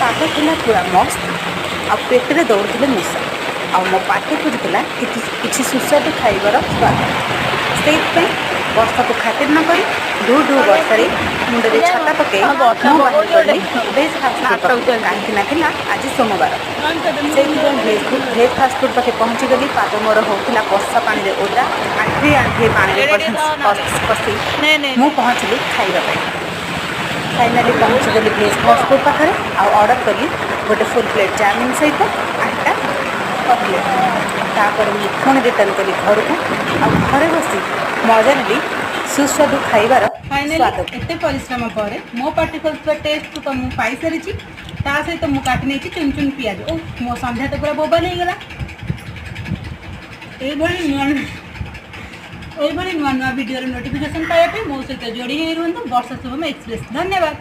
पाग था पूरा मस्त आ पेटे दौड़े मूषा आ मो पाटे पड़ता किसी सुस्वादु खाइबार स्वाद से वर्षा को खातिर न करी ढू ढू वर्षा मुंडे छाता पकई बाहर गली भेज फास्टफुड कहीं आज सोमवार से भेज फास्टफुड पाखे पहुँची गली पाद मोर होता वर्षा पानी में ओदा आठे आठे पानी पशि मु पहुँचली खाइबा फाइनाली पहुँची गली भेज फास्टफुड पाखे आर्डर कली गोटे फुल प्लेट चाउमिन सहित 8टा कटलेट पुणी रिटर्न कली घर को घरे बसी मजा नी सुस्वादु खाइबार स्वाद एते परिश्रम पर मो पार्टिकल टेस्ट तो मुझे पाई सारी ता सहित मुझे काटी नहीं चुन चुन पियाज ओ मो संध्या तो पूरा बोबा नहीं गला नुआ नुआ वीडियो नोटिफिकेशन पाइबा मो सहित जोड़ी रुहतु वर्षा शुभम एक्सप्रेस धन्यवाद।